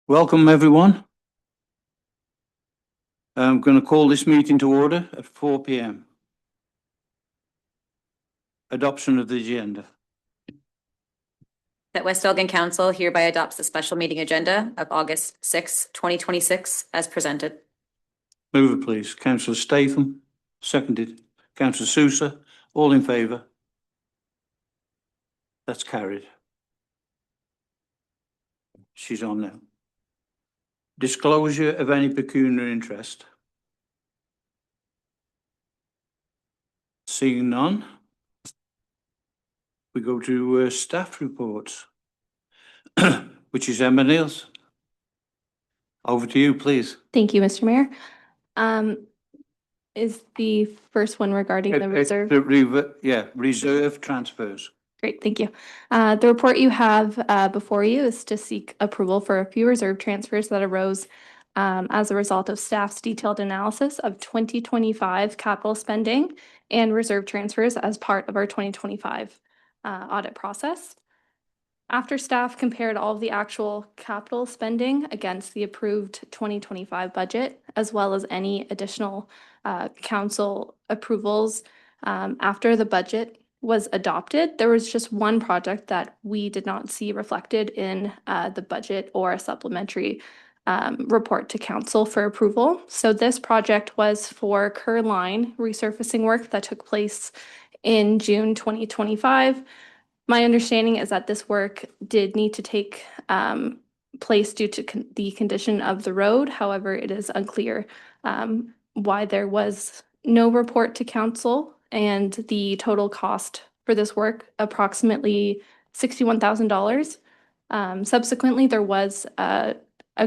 Welcome, everyone. I'm going to call this meeting to order at 4 p.m. Adoption of the agenda. That West Elgin Council hereby adopts the special meeting agenda of August 6, 2026 as presented. Move it, please. Councillor Statham, seconded. Councillor Sousa, all in favour? That's carried. She's on now. Disclosure of any pecuniary interest. Seeing none, we go to staff reports, which is Emma Niels. Over to you, please. Thank you, Mr. Mayor. Is the first one regarding the reserve? Reserve transfers. Great, thank you. The report you have before you is to seek approval for a few reserve transfers that arose as a result of staff's detailed analysis of 2025 capital spending and reserve transfers as part of our 2025 audit process. After staff compared all of the actual capital spending against the approved 2025 budget, as well as any additional council approvals after the budget was adopted, there was just one project that we did not see reflected in the budget or a supplementary report to council for approval. So this project was for Kerr Line resurfacing work that took place in June 2025. My understanding is that this work did need to take place due to the condition of the road. However, it is unclear why there was no report to council, and the total cost for this work, approximately $61,000. Subsequently, there was a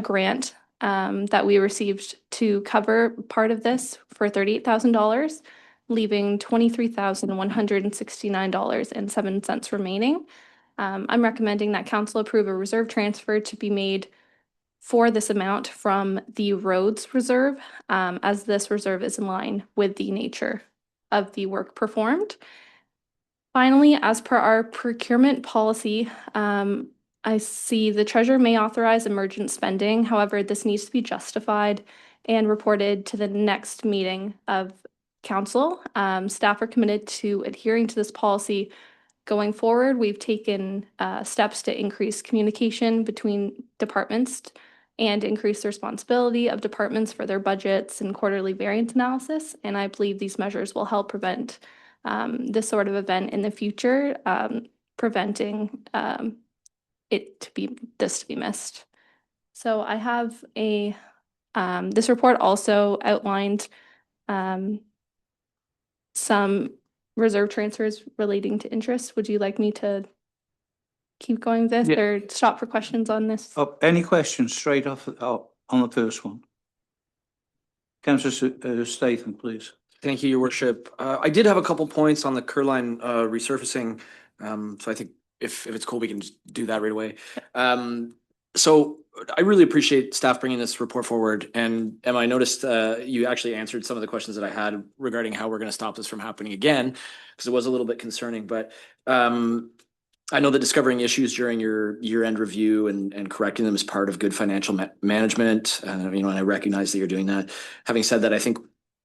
grant that we received to cover part of this for $38,000. Leaving $23,169.07 remaining. I'm recommending that council approve a reserve transfer to be made for this amount from the roads reserve, as this reserve is in line with the nature of the work performed. Finally, as per our procurement policy, I see the treasurer may authorize emergent spending. However, this needs to be justified and reported to the next meeting of council. Staff are committed to adhering to this policy going forward. We've taken steps to increase communication between departments and increase the responsibility of departments for their budgets and quarterly variance analysis. And I believe these measures will help prevent this sort of event in the future, preventing to be missed. So I have this report also outlined some reserve transfers relating to interest. Would you like me to keep going with this or stop for questions on this? Any questions straight off on the first one? Councillor Statham, please. Thank you, Your Worship. I did have a couple points on the Kerr Line resurfacing. So I think if it's cool, we can just do that right away. So I really appreciate staff bringing this report forward. And Emma, I noticed you actually answered some of the questions that I had regarding how we're going to stop this from happening again, because it was a little bit concerning. But I know that discovering issues during your year-end review and correcting them is part of good financial management. And I recognize that you're doing that. Having said that, I think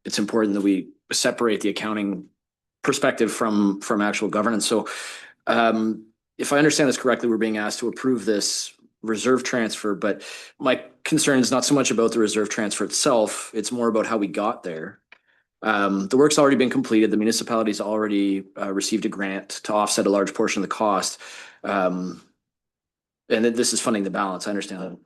it's important that we separate the accounting perspective from actual governance. So if I understand this correctly, we're being asked to approve this reserve transfer, but my concern is not so much about the reserve transfer itself. It's more about how we got there. The work's already been completed. The municipality's already received a grant to offset a large portion of the cost. And this is funding the balance. I understand that.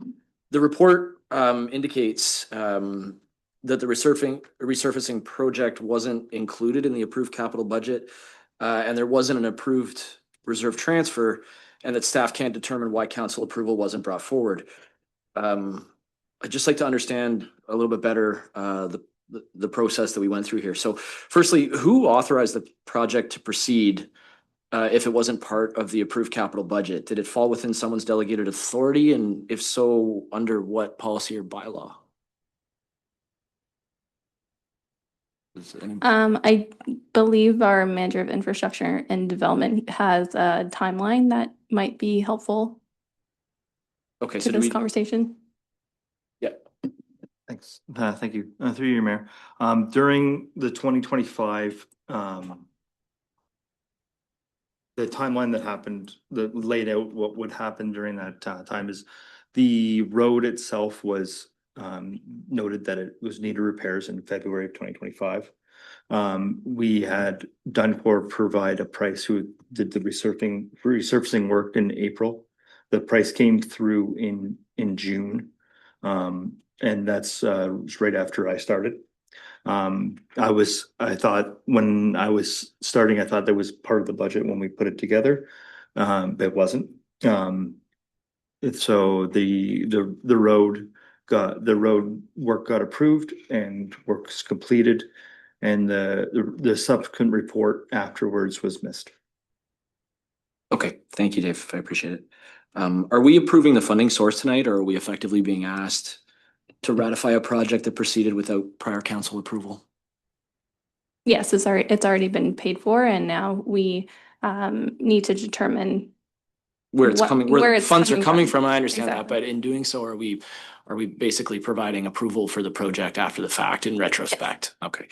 The report indicates that the resurfacing project wasn't included in the approved capital budget, and there wasn't an approved reserve transfer, and that staff can't determine why council approval wasn't brought forward. I'd just like to understand a little bit better the process that we went through here. So firstly, who authorized the project to proceed if it wasn't part of the approved capital budget? Did it fall within someone's delegated authority? And if so, under what policy or bylaw? I believe our manager of infrastructure and development has a timeline that might be helpful to this conversation. Thanks. Thank you. Through you, Mayor. During the 2025, the timeline that happened, that laid out what would happen during that time is the road itself was noted that it was needed repairs in February of 2025. We had Duncor provide a price who did the resurfacing work in April. The price came through in June. And that's right after I started. I thought when I was starting, I thought that was part of the budget when we put it together. It wasn't. So the road work got approved and works completed, and the subsequent report afterwards was missed. Okay, thank you, Dave. I appreciate it. Are we approving the funding source tonight, or are we effectively being asked to ratify a project that proceeded without prior council approval? Yes, it's already been paid for, and now we need to determine Where it's What- coming, where where the it's funds are coming coming from. from, I understand that, Exactly. but in doing so, are we basically providing approval for the project after the fact in retrospect? Okay.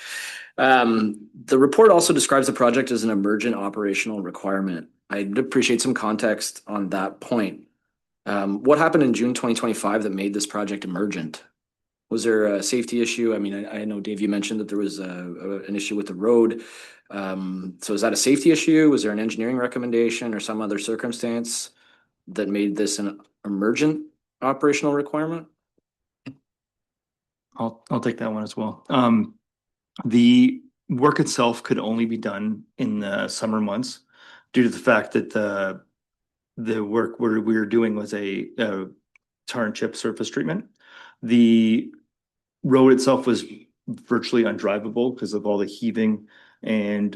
The report also describes the project as an emergent operational requirement. I'd appreciate some context on that point. What happened in June 2025 that made this project emergent? Was there a safety issue? I mean, I know, Dave, you mentioned that there was an issue with the road. So is that a safety issue? Was there an engineering recommendation or some other circumstance that made this an emergent operational requirement? I'll take that one as well. The work itself could only be done in the summer months due to the fact that the work we were doing was a tar and chip surface treatment. The road itself was virtually undrivable because of all the heaving, and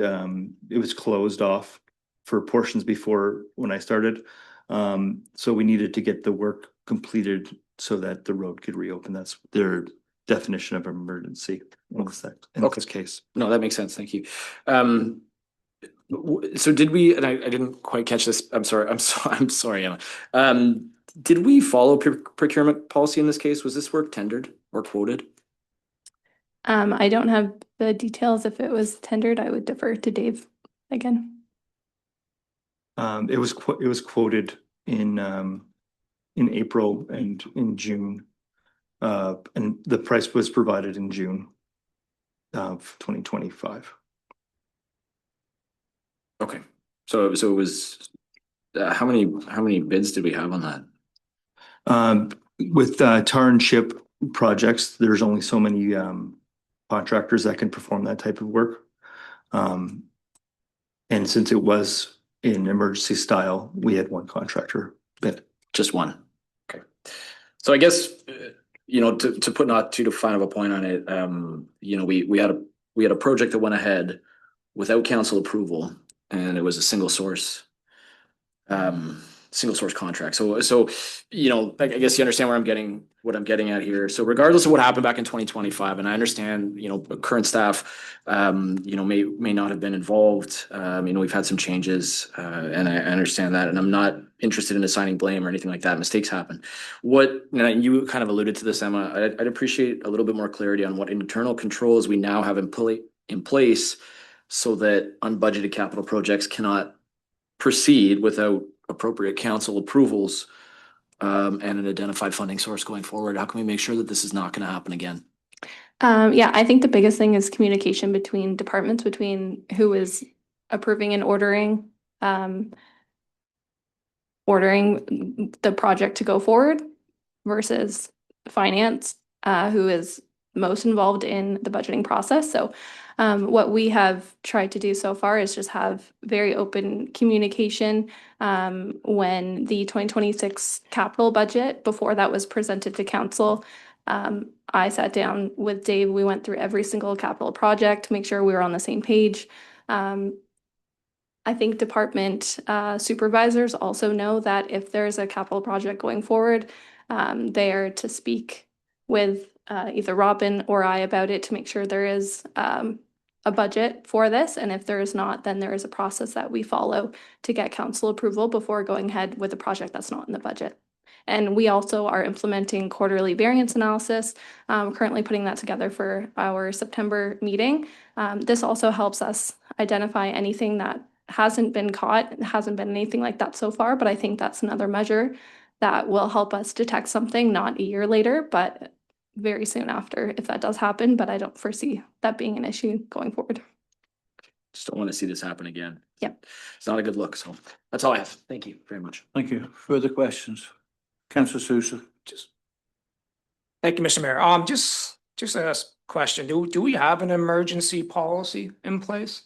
it was closed off for portions before when I started. So we needed to get the work completed so that the road could reopen. That's their definition of emergency in this case. No, that makes sense. Thank you. So did we, and I didn't quite catch this. I'm sorry. I'm sorry, Emma. Did we follow procurement policy in this case? Was this work tendered or quoted? I don't have the details. If it was tendered, I would defer to Dave again. It was quoted in April and in June. And the price was provided in June of 2025. Okay, so it was, how many bids did we have on that? With tar and chip projects, there's only so many contractors that can perform that type of work. And since it was in emergency style, we had one contractor bid. Just one. Okay. So I guess, to put not too fine of a point on it, we had a project that went ahead without council approval, and it was a single source contract. So, I guess you understand what I'm getting at here. So regardless of what happened back in 2025, and I understand, current staff, may not have been involved. We've had some changes, and I understand that, and I'm not interested in assigning blame or anything like that. Mistakes happen. And you kind of alluded to this, Emma. I'd appreciate a little bit more clarity on what internal controls we now have in place so that unbudgeted capital projects cannot proceed without appropriate council approvals, and an identified funding source going forward. How can we make sure that this is not going to happen again? Yeah, I think the biggest thing is communication between departments, between who is approving and ordering the project to go forward versus finance, who is most involved in the budgeting process. So what we have tried to do so far is just have very open communication. When the 2026 capital budget, before that was presented to council, I sat down with Dave. We went through every single capital project to make sure we were on the same page. I think department supervisors also know that if there's a capital project going forward, they are to speak with either Robin or I about it to make sure there is a budget for this. And if there is not, then there is a process that we follow to get council approval before going ahead with a project that's not in the budget. And we also are implementing quarterly variance analysis, currently putting that together for our September meeting. This also helps us identify anything that hasn't been caught. It hasn't been anything like that so far, but I think that's another measure that will help us detect something not a year later, but very soon after if that does happen. But I don't foresee that being an issue going forward. Just don't want to see this happen again. Yep. It's not a good look, so that's all I have. Thank you very much. Thank you. Further questions? Councillor Sousa. Thank you, Mr. Mayor. Just a question. Do we have an emergency policy in place?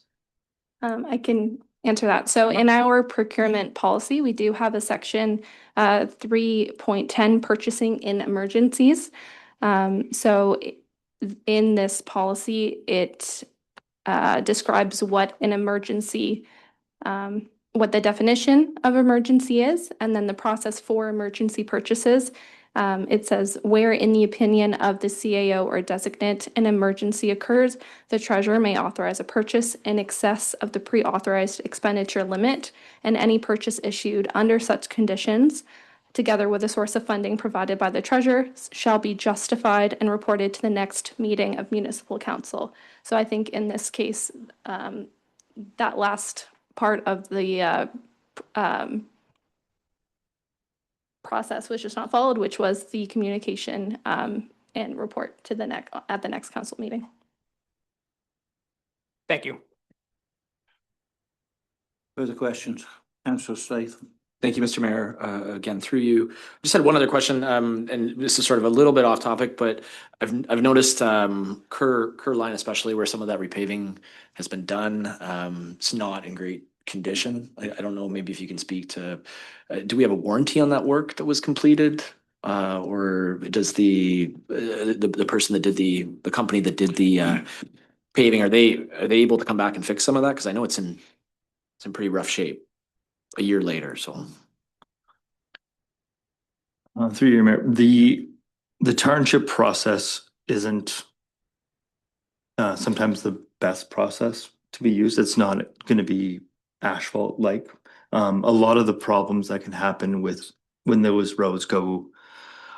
I can answer that. So in our procurement policy, we do have a section 3.10 purchasing in emergencies. In this policy, it describes what an emergency, what the definition of emergency is, and then the process for emergency purchases. It says, where in the opinion of the CAO or designate an emergency occurs, the treasurer may authorize a purchase in excess of the pre-authorized expenditure limit, and any purchase issued under such conditions, together with a source of funding provided by the treasurer, shall be justified and reported to the next meeting of municipal council. So I think in this case, that last part of the process was just not followed, which was the communication and report to the at the next council meeting. Thank you. Further questions? Councillor Statham. Thank you, Mr. Mayor. Again, through you. Just had one other question, and this is sort of a little bit off topic, but I've noticed Kerr line especially where some of that repaving has been done. It's not in great condition. I don't know, maybe if you can speak to, do we have a warranty on that work that was completed? Or does the person that did the company that did the paving, are they able to come back and fix some of that? Because I know it's in pretty rough shape a year later, so. Through your mayor, the township process isn't sometimes the best process to be used. It's not going to be asphalt like. A lot of the problems that can happen with when those roads go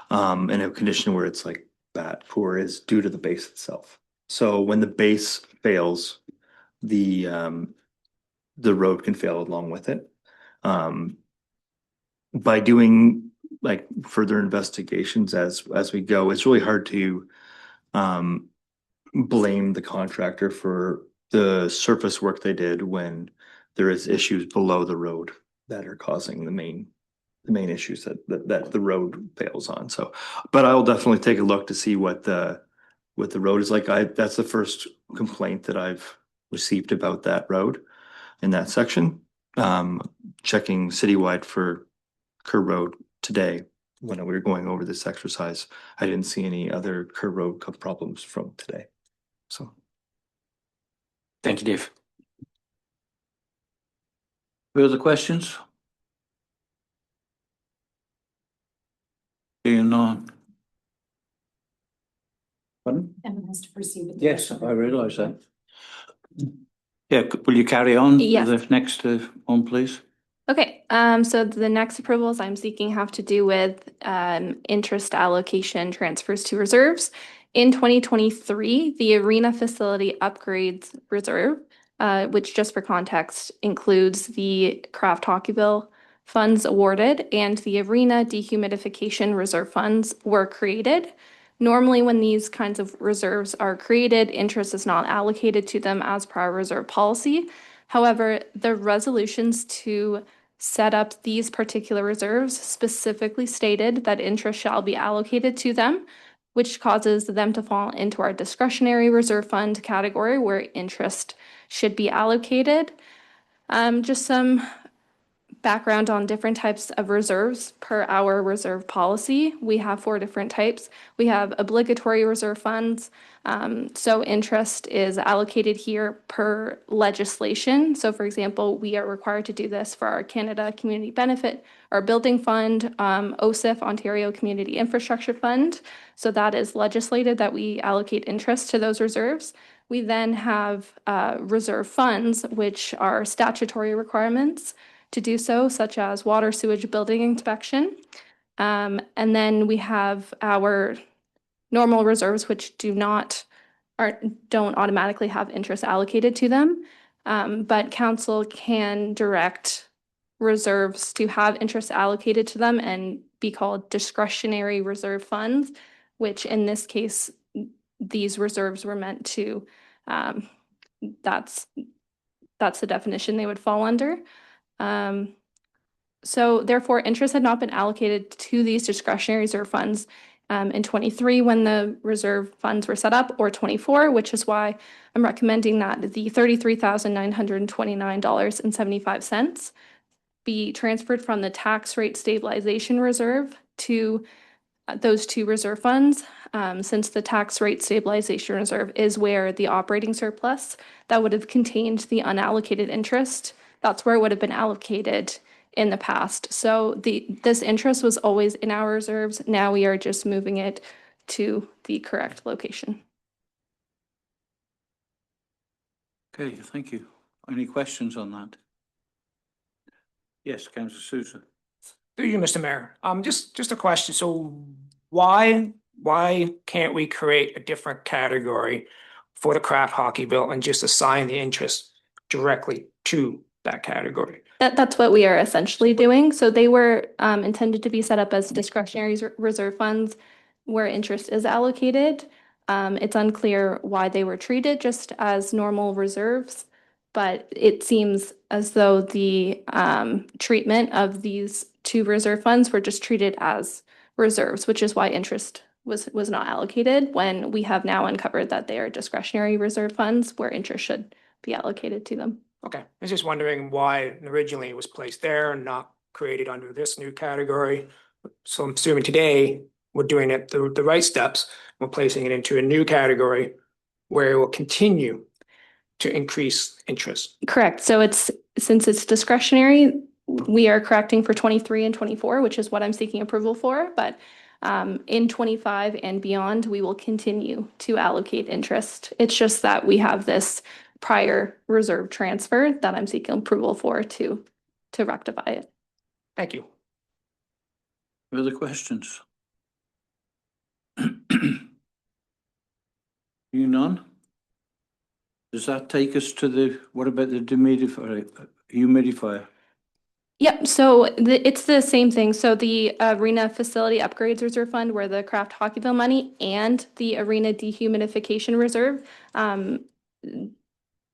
in a condition where it's like bad, poor, is due to the base itself. So when the base fails, the road can fail along with it. By doing like further investigations as we go, it's really hard to blame the contractor for the surface work they did when there is issues below the road that are causing the main issues that the road fails on. So, but I'll definitely take a look to see what the road is like. That's the first complaint that I've received about that road in that section. Checking citywide for Kerr Road today when we were going over this exercise, I didn't see any other Kerr Road problems from today. So. Thank you, Dave. Further questions? Seeing none. Pardon? Emma has to proceed with the Yes, rest of I her realise that. presentation. Yeah, will you carry on? Yes. The next one, please. Okay, so the next approvals I'm seeking have to do with interest allocation transfers to reserves. In 2023, the arena facility upgrades reserve, which just for context includes the Craft Hockey Bill funds awarded and the arena dehumidification reserve funds were created. Normally, when these kinds of reserves are created, interest is not allocated to them as per our reserve policy. However, the resolutions to set up these particular reserves specifically stated that interest shall be allocated to them, which causes them to fall into our discretionary reserve fund category where interest should be allocated. Just some background on different types of reserves per our reserve policy. We have 4 different types. We have obligatory reserve funds. So interest is allocated here per legislation. So for example, we are required to do this for our Canada Community Benefit, our building fund, OSIF, Ontario Community Infrastructure Fund. So that is legislated that we allocate interest to those reserves. We then have reserve funds, which are statutory requirements to do so, such as water, sewage, building inspection. And then we have our normal reserves, which don't automatically have interest allocated to them. But council can direct reserves to have interest allocated to them and be called discretionary reserve funds, which in this case, these reserves were meant to, that's the definition they would fall under. So therefore, interest had not been allocated to these discretionary reserve funds in 23 when the reserve funds were set up, or 24, which is why I'm recommending that the $33,929.75 be transferred from the tax rate stabilization reserve to those two reserve funds, since the tax rate stabilization reserve is where the operating surplus that would have contained the unallocated interest, that's where it would have been allocated in the past. So this interest was always in our reserves. Now we are just moving it to the correct location. Okay, thank you. Any questions on that? Yes, Councillor Sousa. Through you, Mr. Mayor. Just a question. So why can't we create a different category for the craft hockey bill and just assign the interest directly to that category? That's what we are essentially doing. So they were intended to be set up as discretionary reserve funds where interest is allocated. It's unclear why they were treated just as normal reserves, but it seems as though the treatment of these two reserve funds were just treated as reserves, which is why interest was not allocated, when we have now uncovered that they are discretionary reserve funds where interest should be allocated to them. Okay, I was just wondering why originally it was placed there and not created under this new category. So I'm assuming today we're doing it the right steps. We're placing it into a new category where it will continue to increase interest. Correct. So since it's discretionary, we are correcting for 23 and 24, which is what I'm seeking approval for. But in 25 and beyond, we will continue to allocate interest. It's just that we have this prior reserve transfer that I'm seeking approval for to rectify it. Thank you. Further questions? You none? Does that take us to what about the humidifier? Yep, so it's the same thing. So the arena facility upgrades reserve fund, where the craft hockey bill money and the arena dehumidification reserve,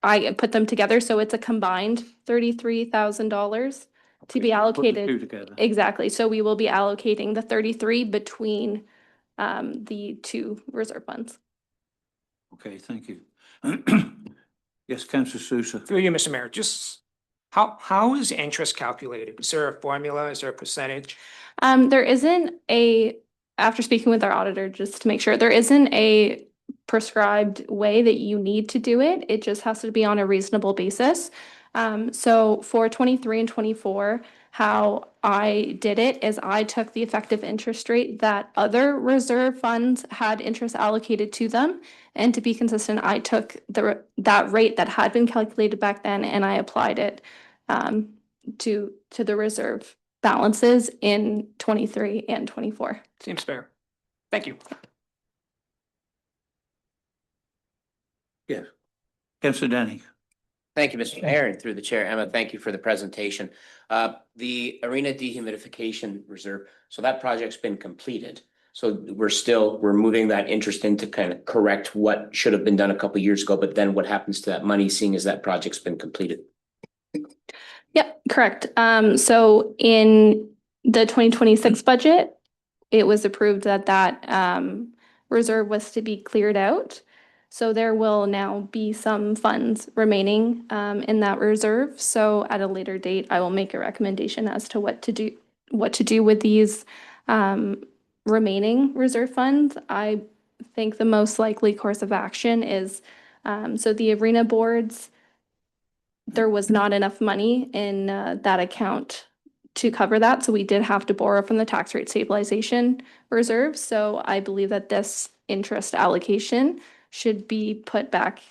I put them together, so it's a combined $33,000 to be allocated. Put the two together. Exactly, so we will be allocating the 33 between the two reserve funds. Okay, thank you. Yes, Councillor Sousa. Through you, Mr. Mayor, just how is interest calculated? Is there a formula? Is there a percentage? There isn't after speaking with our auditor, just to make sure, there isn't a prescribed way that you need to do it. It just has to be on a reasonable basis. So for 23 and 24, how I did it is I took the effective interest rate that other reserve funds had interest allocated to them. And to be consistent, I took that rate that had been calculated back then and I applied it to the reserve balances in 23 and 24. Seems fair. Thank you. Yes. Councillor Danny. Thank you, Mr. Mayor, and through the chair, Emma, thank you for the presentation. The arena dehumidification reserve, so that project's been completed. So we're moving that interest in to kind of correct what should have been done a couple of years ago, but then what happens to that money, seeing as that project's been completed? Yep, correct. So in the 2026 budget, it was approved that reserve was to be cleared out. So there will now be some funds remaining in that reserve. So at a later date, I will make a recommendation as to what to do with these remaining reserve funds. I think the most likely course of action is so the arena boards, there was not enough money in that account to cover that. So we did have to borrow from the tax rate stabilization reserve. So I believe that this interest allocation should be put back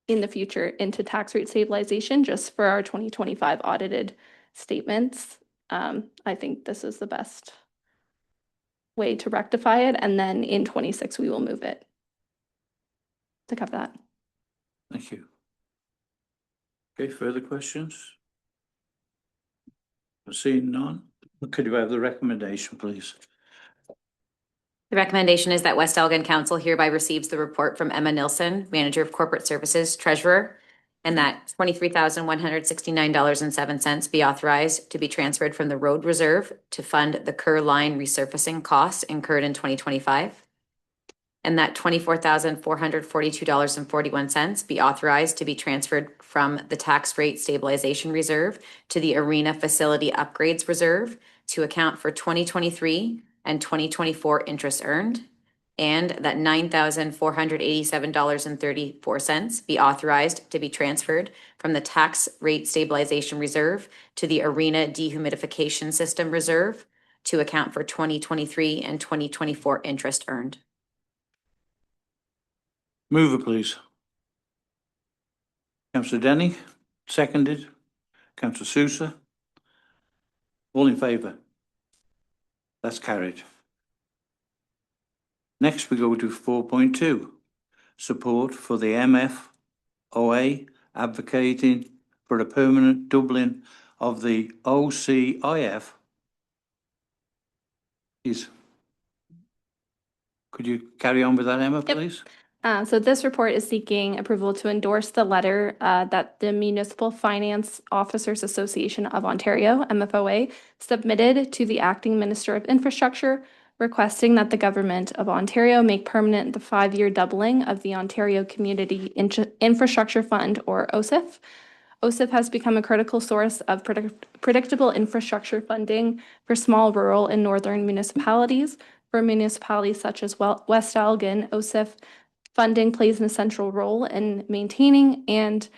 in the future into tax rate stabilization just for our 2025 audited statements. I think this is the best way to rectify it, and then in 26 we will move it to cover that. Thank you. Okay, further questions? Seeing none, could you have the recommendation, please? The recommendation is that West Elgin Council hereby receives the report from Emma Nilsson, Manager of Corporate Services, Treasurer, and that $23,169.07 be authorized to be transferred from the road reserve to fund the Kerr Line resurfacing costs incurred in 2025. And that $24,442.41 be authorized to be transferred from the tax rate stabilization reserve to the arena facility upgrades reserve to account for 2023 and 2024 interest earned. And that $9,487.34 be authorized to be transferred from the tax rate stabilization reserve to the arena dehumidification system reserve to account for 2023 and 2024 interest earned. Move it, please. Councillor Denny, seconded. Councillor Sousa. All in favour? That's carried. Next, we go to 4.2. Support for the MFOA advocating for a permanent doubling of the OCIF. Could you carry on with that, Emma, Yep. please? So this report is seeking approval to endorse the letter that the Municipal Finance Officers Association of Ontario, MFOA, submitted to the Acting Minister of Infrastructure, requesting that the Government of Ontario make permanent the 5-year doubling of the Ontario Community Infrastructure Fund, or OCIF. OCIF has become a critical source of predictable infrastructure funding for small, rural, and northern municipalities. For municipalities such as West Elgin, OCIF funding plays an essential role in maintaining and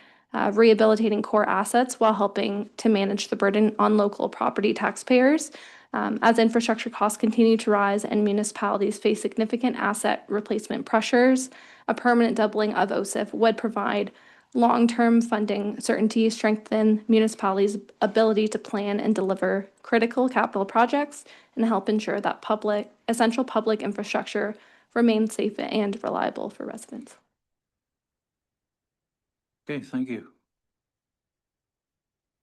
rehabilitating core assets while helping to manage the burden on local property taxpayers. As infrastructure costs continue to rise and municipalities face significant asset replacement pressures, a permanent doubling of OCIF would provide long-term funding certainty, strengthen municipalities' ability to plan and deliver critical capital projects, and help ensure that essential public infrastructure remain safe and reliable for residents. Okay, thank you.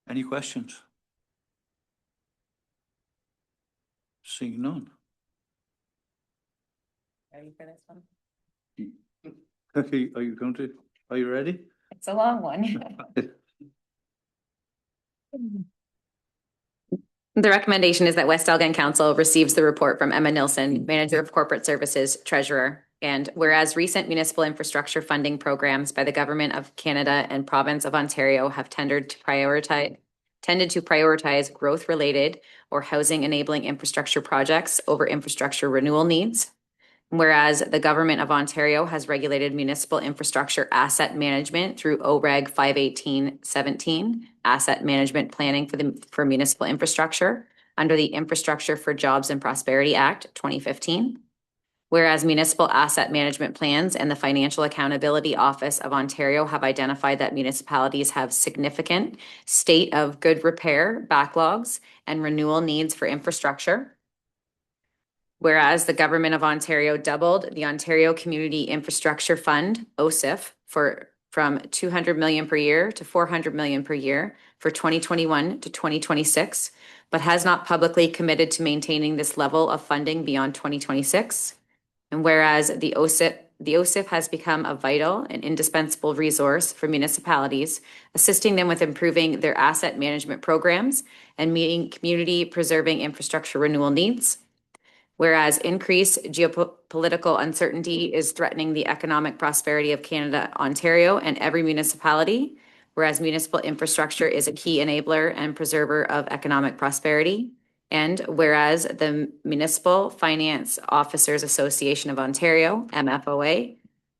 Any questions? Seeing none. Ready for this one? Okay, are you ready? It's a long one. The recommendation is that West Elgin Council receives the report from Emma Nilsson, Manager of Corporate Services, Treasurer. And whereas recent municipal infrastructure funding programs by the Government of Canada and Province of Ontario have tended to prioritize growth-related or housing-enabling infrastructure projects over infrastructure renewal needs. Whereas the Government of Ontario has regulated municipal infrastructure asset management through OREG 518-17, Asset Management Planning for Municipal Infrastructure, under the Infrastructure for Jobs and Prosperity Act 2015. Whereas municipal asset management plans and the Financial Accountability Office of Ontario have identified that municipalities have significant state of good repair backlogs and renewal needs for infrastructure. Whereas the Government of Ontario doubled the Ontario Community Infrastructure Fund, OCIF, from $200 million per year to $400 million per year for 2021 to 2026, but has not publicly committed to maintaining this level of funding beyond 2026. And whereas the OCIF has become a vital and indispensable resource for municipalities, assisting them with improving their asset management programs and meeting community preserving infrastructure renewal needs. Whereas increased geopolitical uncertainty is threatening the economic prosperity of Canada, Ontario, and every municipality, whereas municipal infrastructure is a key enabler and preserver of economic prosperity. And whereas the Municipal Finance Officers Association of Ontario, MFOA,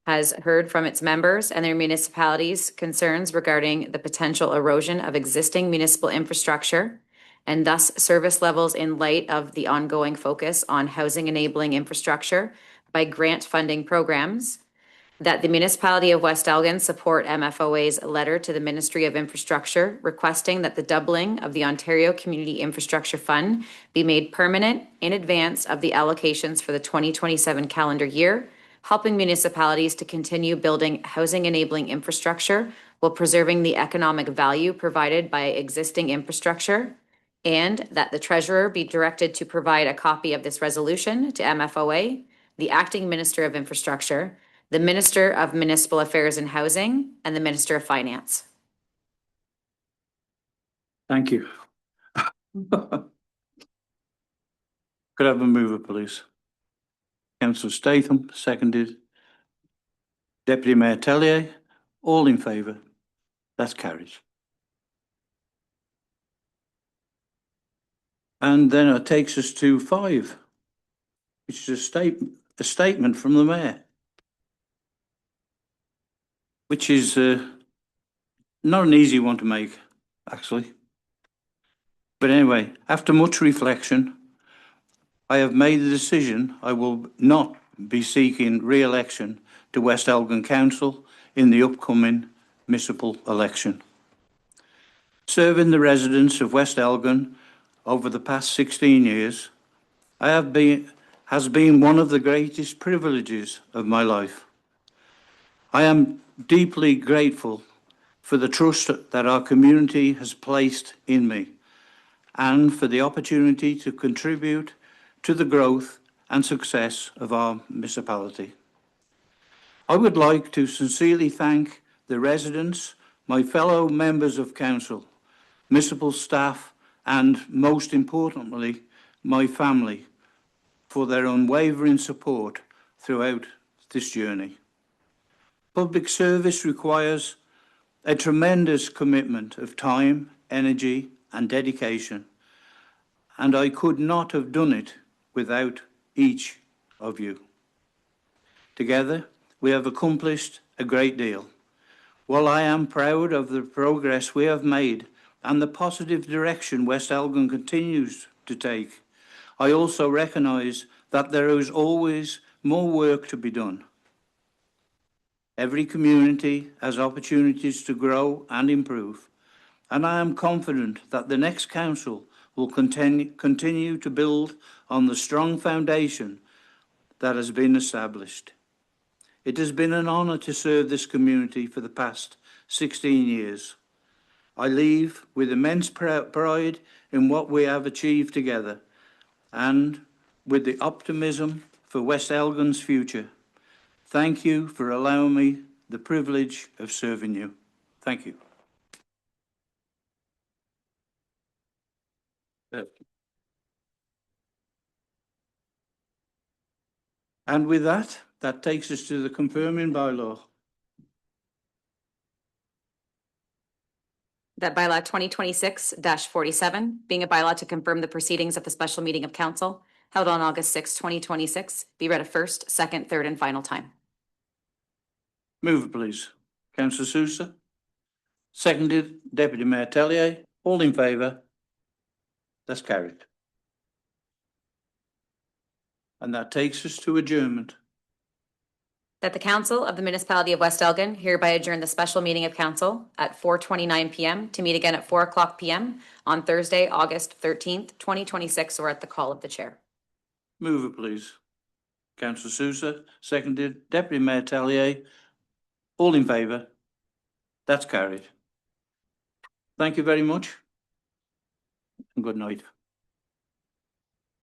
has heard from its members and their municipalities' concerns regarding the potential erosion of existing municipal infrastructure and thus service levels in light of the ongoing focus on housing enabling infrastructure by grant funding programs. That the municipality of West Elgin support MFOA's letter to the Ministry of Infrastructure requesting that the doubling of the Ontario Community Infrastructure Fund be made permanent in advance of the allocations for the 2027 calendar year, helping municipalities to continue building housing enabling infrastructure while preserving the economic value provided by existing infrastructure. And that the treasurer be directed to provide a copy of this resolution to MFOA, the acting Minister of Infrastructure, the Minister of Municipal Affairs and Housing, and the Minister of Finance. Thank you. Could I have a mover, please? Councillor Statham, seconded. Deputy Mayor Tellier, all in favour? That's carried. And then it takes us to 5, which is a statement from the Mayor, which is not an easy one to make, actually. But anyway, after much reflection, I have made the decision I will not be seeking re-election to West Elgin Council in the upcoming municipal election. Serving the residents of West Elgin over the past 16 years has been one of the greatest privileges of my life. I am deeply grateful for the trust that our community has placed in me and for the opportunity to contribute to the growth and success of our municipality. I would like to sincerely thank the residents, my fellow members of council, municipal staff, and most importantly, my family, for their unwavering support throughout this journey. Public service requires a tremendous commitment of time, energy, and dedication, and I could not have done it without each of you. Together, we have accomplished a great deal. While I am proud of the progress we have made and the positive direction West Elgin continues to take, I also recognise that there is always more work to be done. Every community has opportunities to grow and improve, and I am confident that the next council will continue to build on the strong foundation that has been established. It has been an honour to serve this community for the past 16 years. I leave with immense pride in what we have achieved together and with the optimism for West Elgin's future. Thank you for allowing me the privilege of serving you. Thank you. And with that, that takes us to the confirming bylaw. That bylaw 2026-47, being a bylaw to confirm the proceedings of the special meeting of council held on August 6, 2026, be read a first, second, third, and final time. Move it, please. Councillor Sousa. Seconded, Deputy Mayor Tellier. All in favour? That's carried. And that takes us to adjournment. That the council of the municipality of West Elgin hereby adjourn the special meeting of council at 4:29 p.m. to meet again at 4:00 p.m. on Thursday, August 13th, 2026, or at the call of the chair. Move it, please. Councillor Sousa. Seconded, Deputy Mayor Tellier. All in favour? That's carried. Thank you very much and good night.